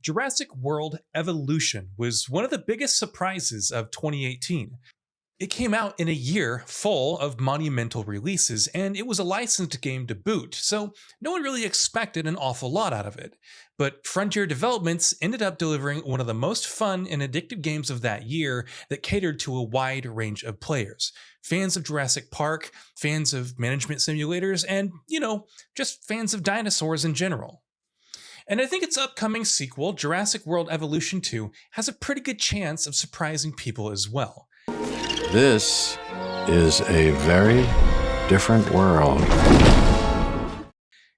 Jurassic World Evolution was one of the biggest surprises of 2018. It came out in a year full of monumental releases, and it was a licensed game to boot, so no one really expected an awful lot out of it. But Frontier Developments ended up delivering one of the most fun and addictive games of that year that catered to a wide range of players. Fans of Jurassic Park, fans of management simulators, and, just fans of dinosaurs in general. And I think its upcoming sequel, Jurassic World Evolution 2, has a pretty good chance of surprising people as well. This is a very different world.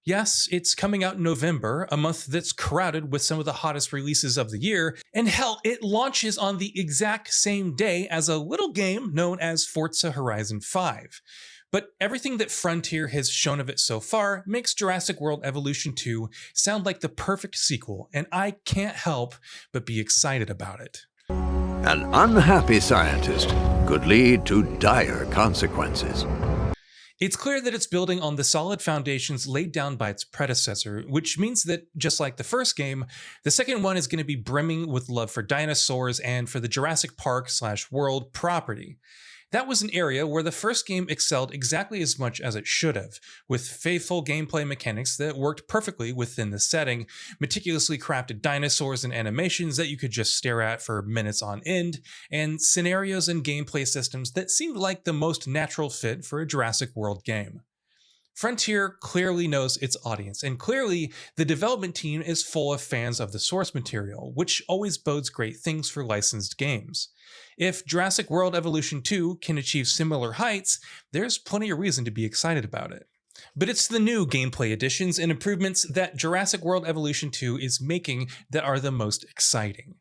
Yes, it's coming out in November, a month that's crowded with some of the hottest releases of the year, and hell, it launches on the exact same day as a little game known as Forza Horizon 5. But everything that Frontier has shown of it so far makes Jurassic World Evolution 2 sound like the perfect sequel, and I can't help but be excited about it. An unhappy scientist could lead to dire consequences. It's clear that it's building on the solid foundations laid down by its predecessor, which means that, just like the first game, the second one is going to be brimming with love for dinosaurs and for the Jurassic Park/World property. That was an area where the first game excelled exactly as much as it should have, with faithful gameplay mechanics that worked perfectly within the setting, meticulously crafted dinosaurs and animations that you could just stare at for minutes on end, and scenarios and gameplay systems that seemed like the most natural fit for a Jurassic World game. Frontier clearly knows its audience, and clearly the development team is full of fans of the source material, which always bodes great things for licensed games. If Jurassic World Evolution 2 can achieve similar heights, there's plenty of reason to be excited about it. But it's the new gameplay additions and improvements that Jurassic World Evolution 2 is making that are the most exciting.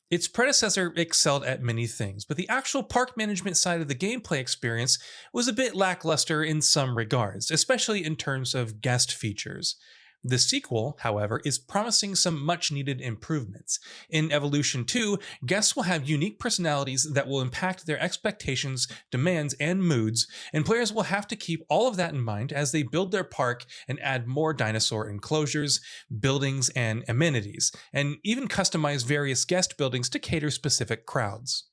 Its predecessor excelled at many things, but the actual park management side of the gameplay experience was a bit lackluster in some regards, especially in terms of guest features. The sequel, however, is promising some much-needed improvements. In Evolution 2, guests will have unique personalities that will impact their expectations, demands, and moods, and players will have to keep all of that in mind as they build their park and add more dinosaur enclosures, buildings, and amenities, and even customize various guest buildings to cater specific crowds.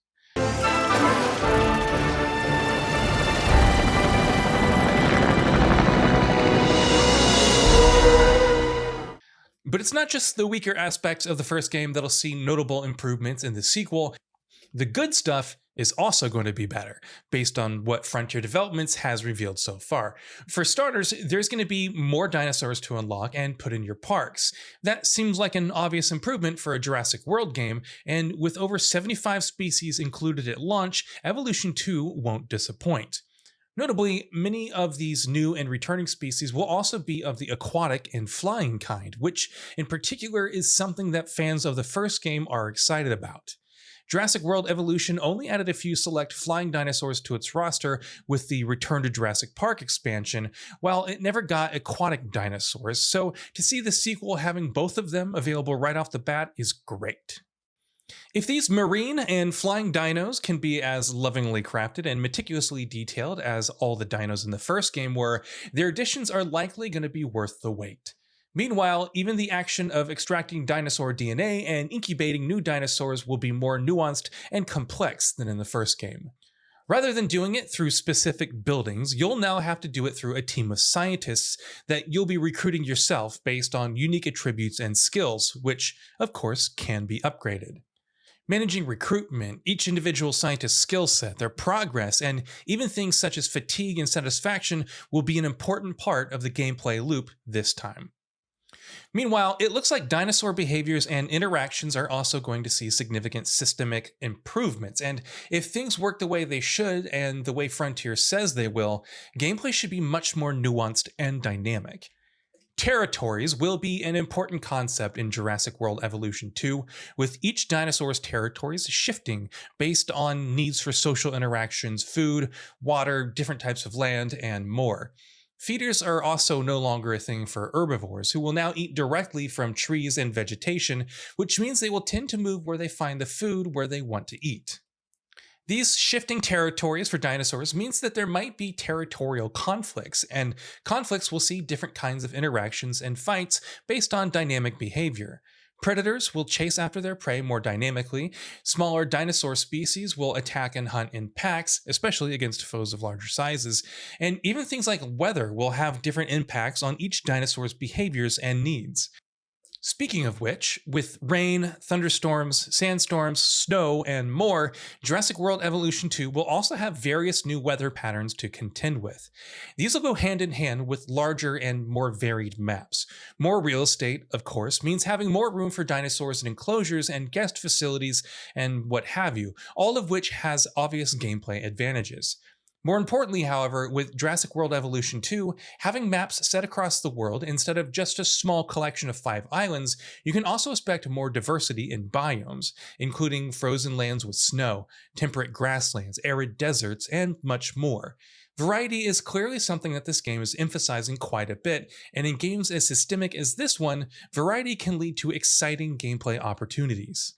But it's not just the weaker aspects of the first game that'll see notable improvements in the sequel. The good stuff is also going to be better, based on what Frontier Developments has revealed so far. For starters, there's going to be more dinosaurs to unlock and put in your parks. That seems like an obvious improvement for a Jurassic World game, and with over 75 species included at launch, Evolution 2 won't disappoint. Notably, many of these new and returning species will also be of the aquatic and flying kind, which in particular is something that fans of the first game are excited about. Jurassic World Evolution only added a few select flying dinosaurs to its roster with the Return to Jurassic Park expansion, while it never got aquatic dinosaurs, so to see the sequel having both of them available right off the bat is great. If these marine and flying dinos can be as lovingly crafted and meticulously detailed as all the dinos in the first game were, their additions are likely going to be worth the wait. Meanwhile, even the action of extracting dinosaur DNA and incubating new dinosaurs will be more nuanced and complex than in the first game. Rather than doing it through specific buildings, you'll now have to do it through a team of scientists that you'll be recruiting yourself based on unique attributes and skills, which, of course, can be upgraded. Managing recruitment, each individual scientist's skill set, their progress, and even things such as fatigue and satisfaction will be an important part of the gameplay loop this time. Meanwhile, it looks like dinosaur behaviors and interactions are also going to see significant systemic improvements, and if things work the way they should and the way Frontier says they will, gameplay should be much more nuanced and dynamic. Territories will be an important concept in Jurassic World Evolution 2, with each dinosaur's territories shifting based on needs for social interactions, food, water, different types of land, and more. Feeders are also no longer a thing for herbivores, who will now eat directly from trees and vegetation, which means they will tend to move where they find the food where they want to eat. These shifting territories for dinosaurs means that there might be territorial conflicts, and conflicts will see different kinds of interactions and fights based on dynamic behavior. Predators will chase after their prey more dynamically. Smaller dinosaur species will attack and hunt in packs, especially against foes of larger sizes. And even things like weather will have different impacts on each dinosaur's behaviors and needs. Speaking of which, with rain, thunderstorms, sandstorms, snow, and more, Jurassic World Evolution 2 will also have various new weather patterns to contend with. These will go hand in hand with larger and more varied maps. More real estate, of course, means having more room for dinosaurs and enclosures and guest facilities and what have you, all of which has obvious gameplay advantages. More importantly, however, with Jurassic World Evolution 2, having maps set across the world instead of just a small collection of 5 islands, you can also expect more diversity in biomes, including frozen lands with snow, temperate grasslands, arid deserts, and much more. Variety is clearly something that this game is emphasizing quite a bit, and in games as systemic as this one, variety can lead to exciting gameplay opportunities.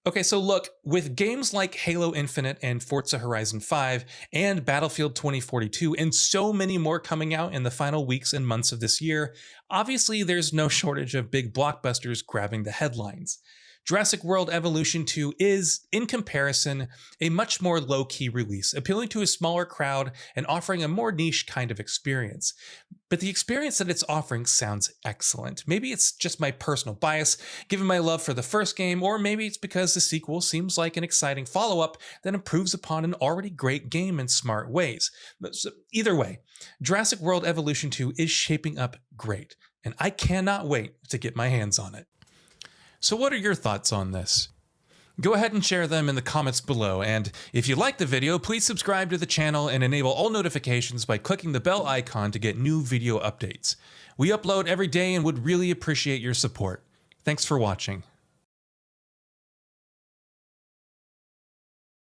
Okay, so look, with games like Halo Infinite and Forza Horizon 5 and Battlefield 2042 and so many more coming out in the final weeks and months of this year, obviously there's no shortage of big blockbusters grabbing the headlines. Jurassic World Evolution 2 is, in comparison, a much more low-key release, appealing to a smaller crowd and offering a more niche kind of experience. But the experience that it's offering sounds excellent. Maybe it's just my personal bias, given my love for the first game, or maybe it's because the sequel seems like an exciting follow-up that improves upon an already great game in smart ways. So either way, Jurassic World Evolution 2 is shaping up great, and I cannot wait to get my hands on it. So what are your thoughts on this? Go ahead and share them in the comments below, and if you like the video, please subscribe to the channel and enable all notifications by clicking the bell icon to get new video updates. We upload every day and would really appreciate your support. Thanks for watching.